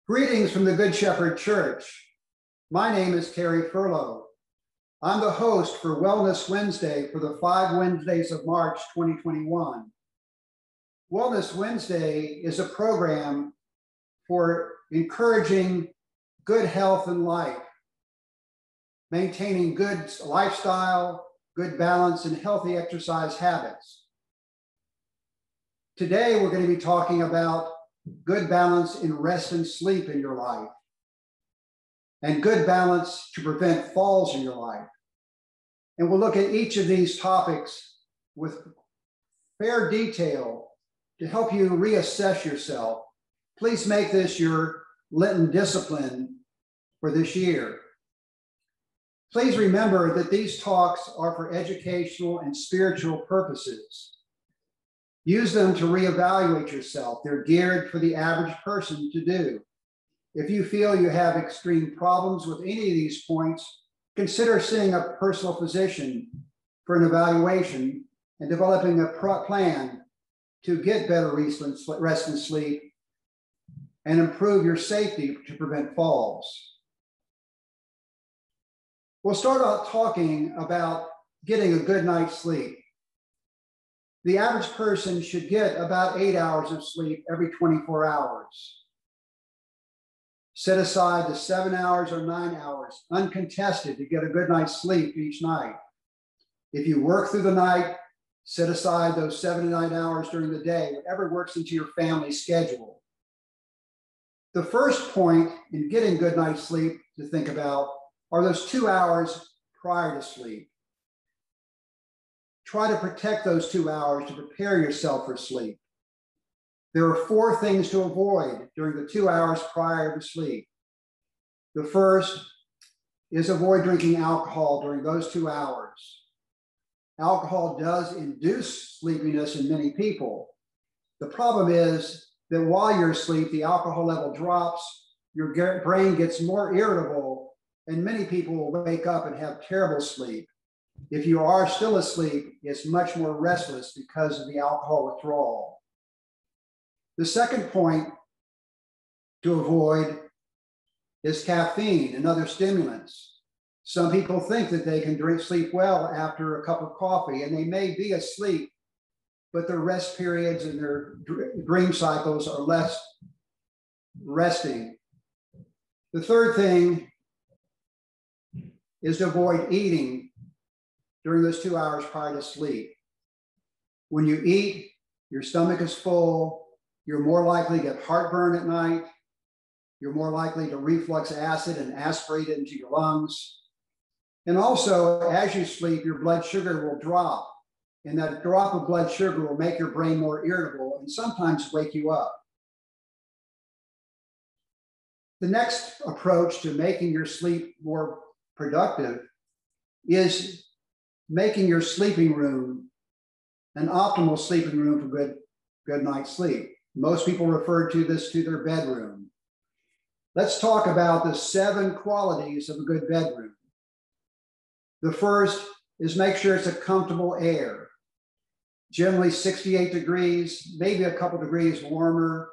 Greetings from the Good Shepherd Church. My name is Furlow. I'm the host for Wellness Wednesday for the 5 Wednesdays of March 2021. Wellness Wednesday is a program for encouraging good health and life, maintaining good lifestyle, good balance, and healthy exercise habits. Today, we're going to be talking about good balance in rest and sleep in your life, and good balance to prevent falls in your life. And we'll look at each of these topics with fair detail to help you reassess yourself. Please make this your Lenten discipline for this year. Please remember that these talks are for educational and spiritual purposes. Use them to reevaluate yourself. They're geared for the average person to do. If you feel you have extreme problems with any of these points, consider seeing a personal physician for an evaluation and developing a plan to get better rest and sleep and improve your safety to prevent falls. We'll start out talking about getting a good night's sleep. The average person should get about 8 hours of sleep every 24 hours. Set aside the 7 hours or 9 hours uncontested to get a good night's sleep each night. If you work through the night, set aside those 7 to 9 hours during the day, whatever works into your family schedule. The first point in getting good night's sleep to think about are those 2 hours prior to sleep. Try to protect those 2 hours to prepare yourself for sleep. There are 4 things to avoid during the 2 hours prior to sleep. The first is avoid drinking alcohol during those 2 hours. Alcohol does induce sleepiness in many people. The problem is that while you're asleep, the alcohol level drops, your brain gets more irritable, and many people will wake up and have terrible sleep. If you are still asleep, it's much more restless because of the alcohol withdrawal. The second point to avoid is caffeine and other stimulants. Some people think that they can sleep well after a cup of coffee, and they may be asleep, but their rest periods and their dream cycles are less resting. The third thing is to avoid eating during those 2 hours prior to sleep. When you eat, your stomach is full, you're more likely to get heartburn at night, you're more likely to reflux acid and aspirate it into your lungs. And also, as you sleep, your blood sugar will drop, and that drop of blood sugar will make your brain more irritable and sometimes wake you up. The next approach to making your sleep more productive is making your sleeping room an optimal sleeping room for good night's sleep. Most people refer to this to their bedroom. Let's talk about the 7 qualities of a good bedroom. The first is make sure it's a comfortable air. Generally 68 degrees, maybe a couple degrees warmer.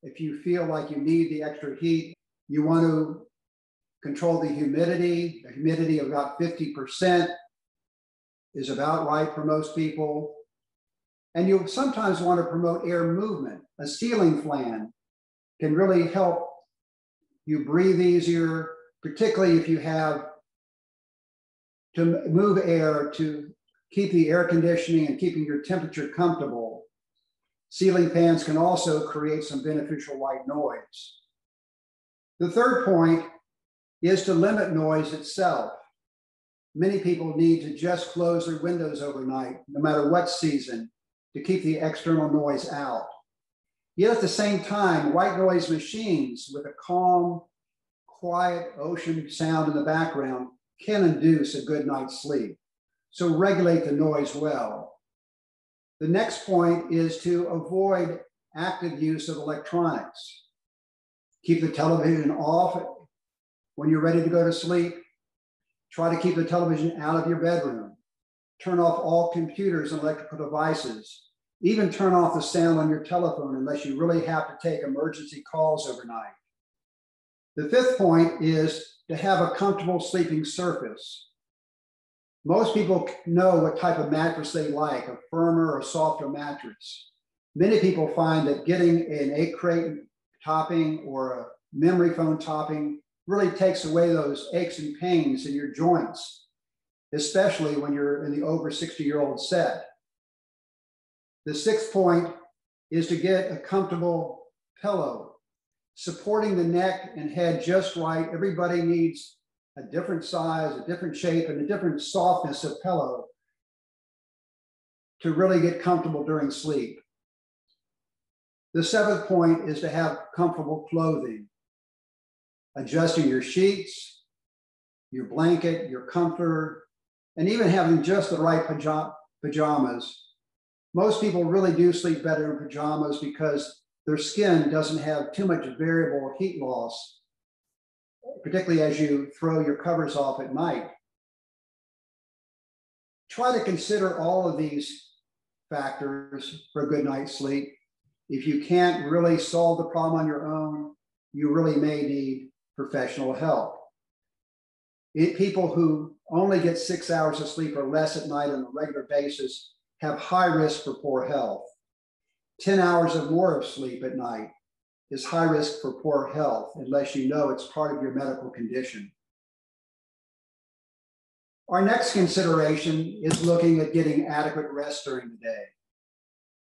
If you feel like you need the extra heat, you want to control the humidity. The humidity of about 50% is about right for most people. And you'll sometimes want to promote air movement. A ceiling fan can really help you breathe easier, particularly if you have to move air to keep the air conditioning and keeping your temperature comfortable. Ceiling fans can also create some beneficial white noise. The third point is to limit noise itself. Many people need to just close their windows overnight, no matter what season, to keep the external noise out. Yet at the same time, white noise machines with a calm, quiet ocean sound in the background can induce a good night's sleep. So regulate the noise well. The next point is to avoid active use of electronics. Keep the television off when you're ready to go to sleep. Try to keep the television out of your bedroom. Turn off all computers and electrical devices. Even turn off the sound on your telephone unless you really have to take emergency calls overnight. The fifth point is to have a comfortable sleeping surface. Most people know what type of mattress they like, a firmer or softer mattress. Many people find that getting an 8-crate topping or a memory foam topping really takes away those aches and pains in your joints, especially when you're in the over 60-year-old set. The sixth point is to get a comfortable pillow, supporting the neck and head just right. Everybody needs a different size, a different shape, and a different softness of pillow to really get comfortable during sleep. The seventh point is to have comfortable clothing, adjusting your sheets, your blanket, your comforter, and even having just the right pajamas. Most people really do sleep better in pajamas because their skin doesn't have too much variable heat loss, particularly as you throw your covers off at night. Try to consider all of these factors for a good night's sleep. If you can't really solve the problem on your own, you really may need professional help. People who only get 6 hours of sleep or less at night on a regular basis have high risk for poor health. 10 hours or more of sleep at night is high risk for poor health unless you know it's part of your medical condition. Our next consideration is looking at getting adequate rest during the day.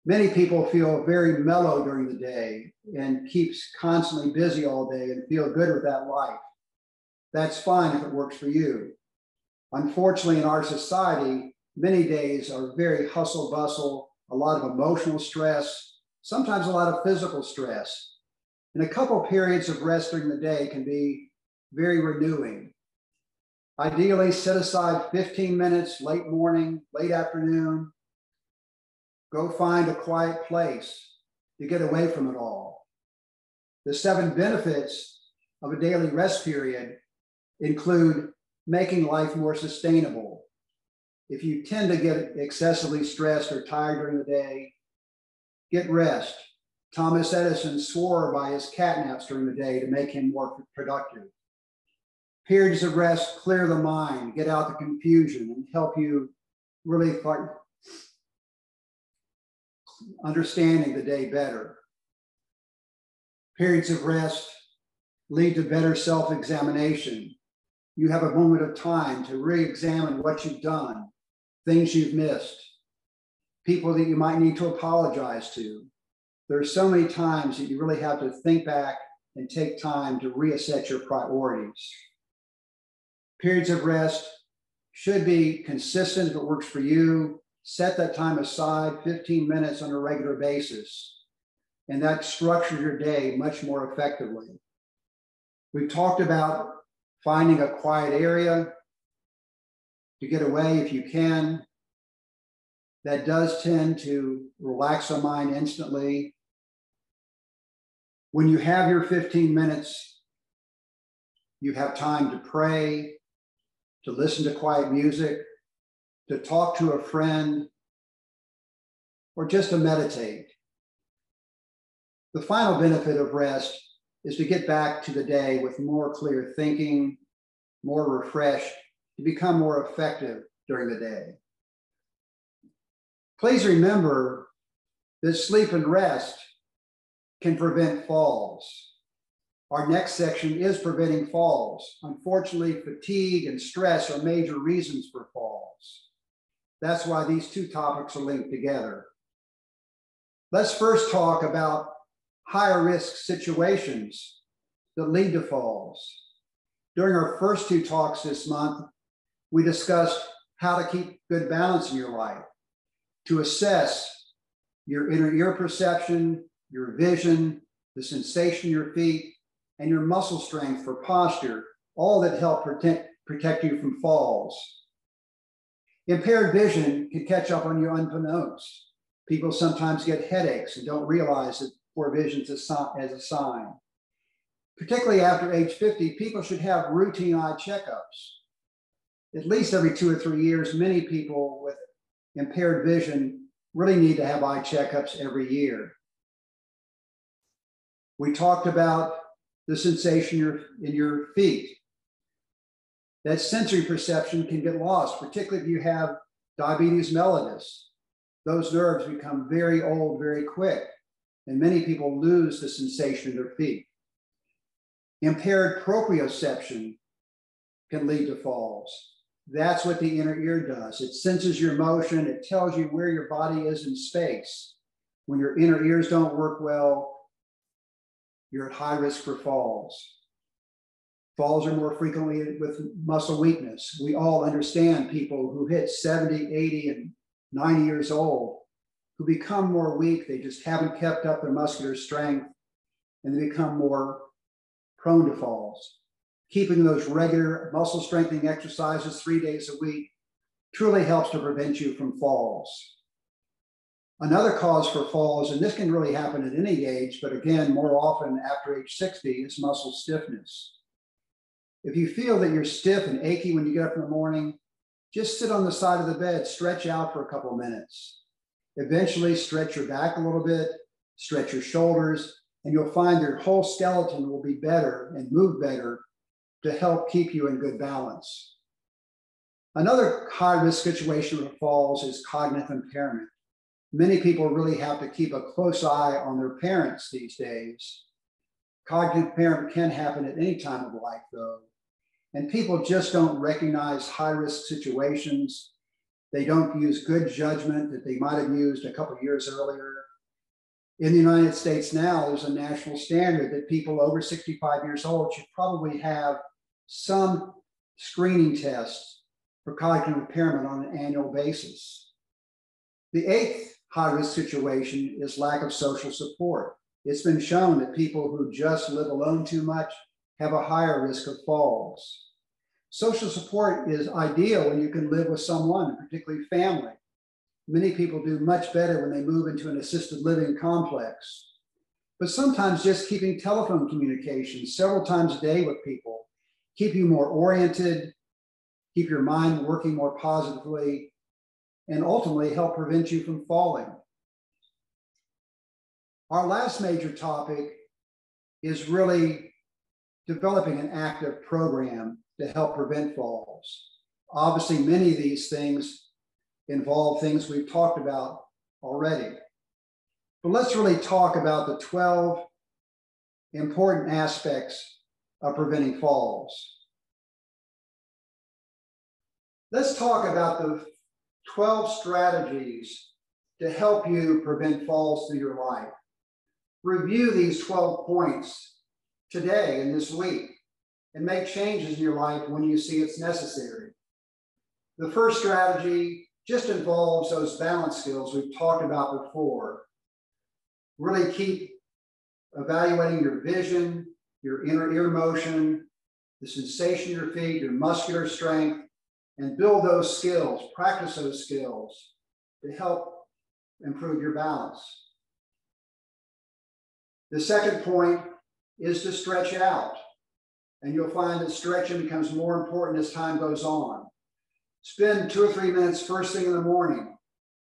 Many people feel very mellow during the day and keeps constantly busy all day and feel good with that life. That's fine if it works for you. Unfortunately, in our society, many days are very hustle bustle, a lot of emotional stress, sometimes a lot of physical stress. And a couple periods of rest during the day can be very renewing. Ideally, set aside 15 minutes, late morning, late afternoon. Go find a quiet place to get away from it all. The 7 benefits of a daily rest period include making life more sustainable. If you tend to get excessively stressed or tired during the day, get rest. Thomas Edison swore by his cat naps during the day to make him more productive. Periods of rest clear the mind, get out the confusion, and help you really start understanding the day better. Periods of rest lead to better self-examination. You have a moment of time to re-examine what you've done, things you've missed, people that you might need to apologize to. There are so many times that you really have to think back and take time to reassess your priorities. Periods of rest should be consistent if it works for you. Set that time aside, 15 minutes on a regular basis, and that structures your day much more effectively. We've talked about finding a quiet area to get away if you can. That does tend to relax the mind instantly. When you have your 15 minutes, you have time to pray, to listen to quiet music, to talk to a friend, or just to meditate. The final benefit of rest is to get back to the day with more clear thinking, more refreshed, to become more effective during the day. Please remember that sleep and rest can prevent falls. Our next section is preventing falls. Unfortunately, fatigue and stress are major reasons for falls. That's why these two topics are linked together. Let's first talk about higher risk situations that lead to falls. During our first 2 talks this month, we discussed how to keep good balance in your life, to assess your inner ear perception, your vision, the sensation in your feet, and your muscle strength for posture, all that help protect you from falls. Impaired vision can catch up on you unbeknownst. People sometimes get headaches and don't realize that poor vision is a sign. Particularly after age 50, people should have routine eye checkups. At least every 2 or 3 years, many people with impaired vision really need to have eye checkups every year. We talked about the sensation in your feet. That sensory perception can get lost, particularly if you have diabetes mellitus. Those nerves become very old very quick, and many people lose the sensation in their feet. Impaired proprioception can lead to falls. That's what the inner ear does. It senses your motion. It tells you where your body is in space. When your inner ears don't work well, you're at high risk for falls. Falls are more frequently with muscle weakness. We all understand people who hit 70, 80, and 90 years old who become more weak. They just haven't kept up their muscular strength, and they become more prone to falls. Keeping those regular muscle strengthening exercises 3 days a week truly helps to prevent you from falls. Another cause for falls, and this can really happen at any age, but again, more often after age 60, is muscle stiffness. If you feel that you're stiff and achy when you get up in the morning, just sit on the side of the bed, stretch out for a couple of minutes. Eventually stretch your back a little bit, stretch your shoulders, and you'll find your whole skeleton will be better and move better to help keep you in good balance. Another high-risk situation for falls is cognitive impairment. Many people really have to keep a close eye on their parents these days. Cognitive impairment can happen at any time of life, though, and people just don't recognize high-risk situations. They don't use good judgment that they might have used a couple of years earlier. In the United States now, there's a national standard that people over 65 years old should probably have some screening tests for cognitive impairment on an annual basis. The eighth high-risk situation is lack of social support. It's been shown that people who just live alone too much have a higher risk of falls. Social support is ideal when you can live with someone, particularly family. Many people do much better when they move into an assisted living complex. But sometimes just keeping telephone communication several times a day with people keep you more oriented, keep your mind working more positively, and ultimately help prevent you from falling. Our last major topic is really developing an active program to help prevent falls. Obviously, many of these things involve things we've talked about already. But let's really talk about the 12 important aspects of preventing falls. Let's talk about the 12 strategies to help you prevent falls through your life. Review these 12 points today and this week and make changes in your life when you see it's necessary. The first strategy just involves those balance skills we've talked about before. Really keep evaluating your vision, your inner ear motion, the sensation of your feet, your muscular strength, and build those skills, practice those skills to help improve your balance. The second point is to stretch out. And you'll find that stretching becomes more important as time goes on. Spend 2 or 3 minutes first thing in the morning,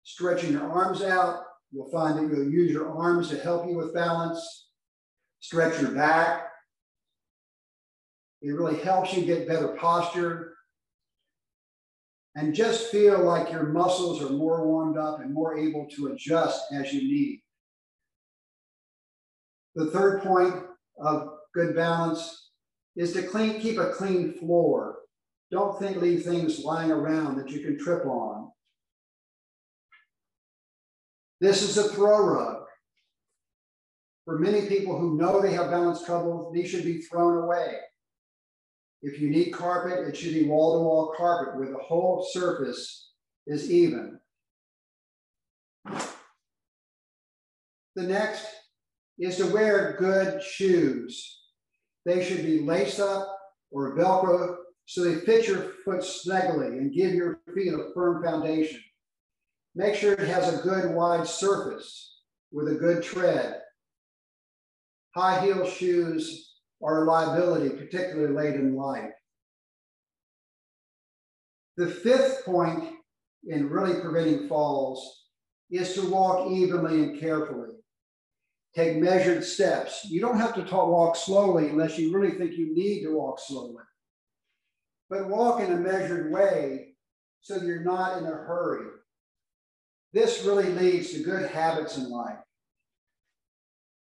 stretching your arms out. You'll find that you'll use your arms to help you with balance. Stretch your back. It really helps you get better posture. And just feel like your muscles are more warmed up and more able to adjust as you need. The third point of good balance is to keep a clean floor. Don't leave things lying around that you can trip on. This is a throw rug. For many people who know they have balance trouble, these should be thrown away. If you need carpet, it should be wall-to-wall carpet where the whole surface is even. The next is to wear good shoes. They should be lace up or Velcro so they fit your foot snugly and give your feet a firm foundation. Make sure it has a good wide surface with a good tread. High heel shoes are a liability, particularly late in life. The fifth point in really preventing falls is to walk evenly and carefully. Take measured steps. You don't have to walk slowly unless you really think you need to walk slowly. But walk in a measured way so that you're not in a hurry. This really leads to good habits in life.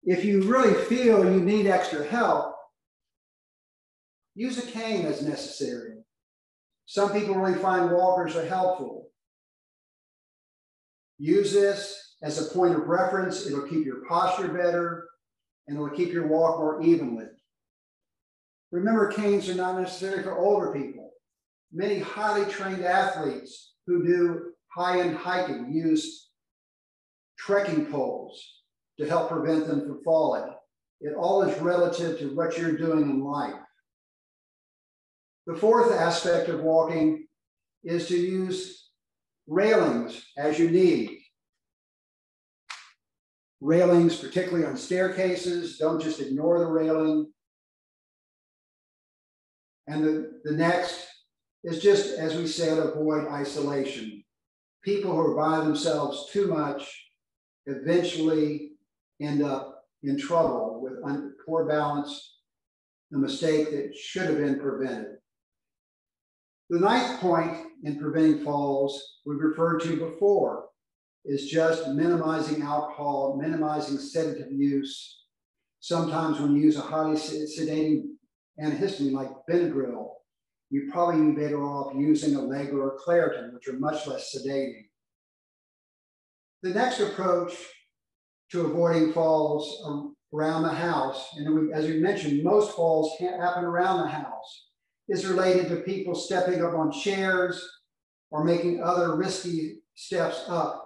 If you really feel you need extra help, use a cane as necessary. Some people really find walkers are helpful. Use this as a point of reference. It'll keep your posture better, and it'll keep your walk more evenly. Remember, canes are not necessary for older people. Many highly trained athletes who do high-end hiking use trekking poles to help prevent them from falling. It all is relative to what you're doing in life. The fourth aspect of walking is to use railings as you need. Railings, particularly on staircases, don't just ignore the railing. And the next is just, as we said, avoid isolation. People who are by themselves too much eventually end up in trouble with poor balance, a mistake that should have been prevented. The ninth point in preventing falls we referred to before is just minimizing alcohol, minimizing sedative use. Sometimes when you use a highly sedating antihistamine like Benadryl, you'd probably be better off using Allegra or Claritin, which are much less sedating. The next approach to avoiding falls around the house, and as we mentioned, most falls happen around the house, is related to people stepping up on chairs or making other risky steps up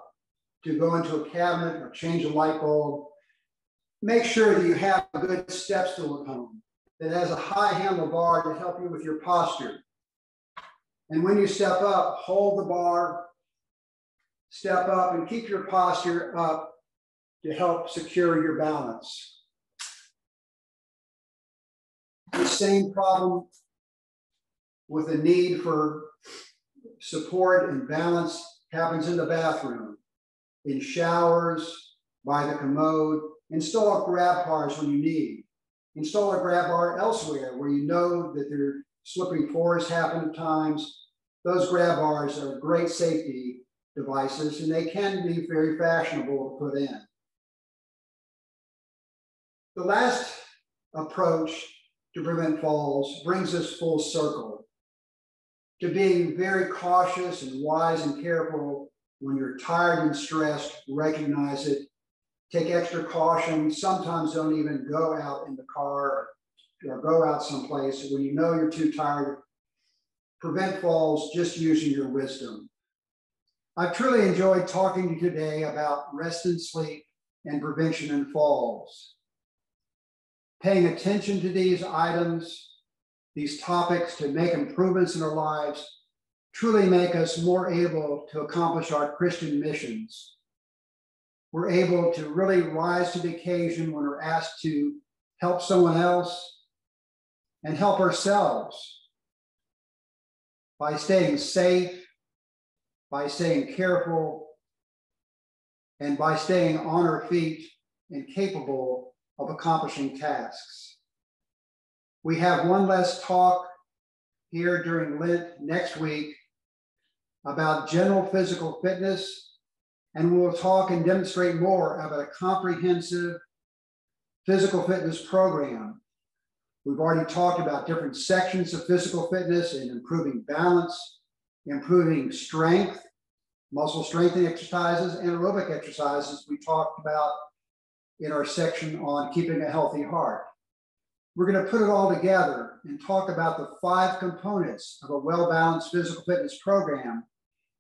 to go into a cabinet or change a light bulb. Make sure that you have a good step stool at home that has a high handlebar to help you with your posture. And when you step up, hold the bar, step up, and keep your posture up to help secure your balance. The same problem with the need for support and balance happens in the bathroom, in showers, by the commode. Install grab bars when you need. Install a grab bar elsewhere where you know that there are slippery floors happen at times. Those grab bars are great safety devices, and they can be very fashionable to put in. The last approach to prevent falls brings us full circle to being very cautious and wise and careful when you're tired and stressed. Recognize it. Take extra caution. Sometimes don't even go out in the car or go out someplace when you know you're too tired. Prevent falls just using your wisdom. I've truly enjoyed talking to you today about rest and sleep and prevention in falls. Paying attention to these items, these topics to make improvements in our lives, truly make us more able to accomplish our Christian missions. We're able to really rise to the occasion when we're asked to help someone else and help ourselves by staying safe, by staying careful, and by staying on our feet and capable of accomplishing tasks. We have one less talk here during Lent next week about general physical fitness, and we'll talk and demonstrate more about a comprehensive physical fitness program. We've already talked about different sections of physical fitness and improving balance, improving strength, muscle strengthening exercises, and aerobic exercises we talked about in our section on keeping a healthy heart. We're going to put it all together and talk about the 5 components of a well-balanced physical fitness program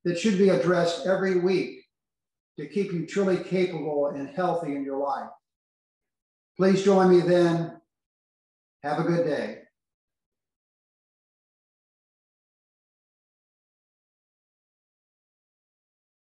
that should be addressed every week to keep you truly capable and healthy in your life. Please join me then. Have a good day.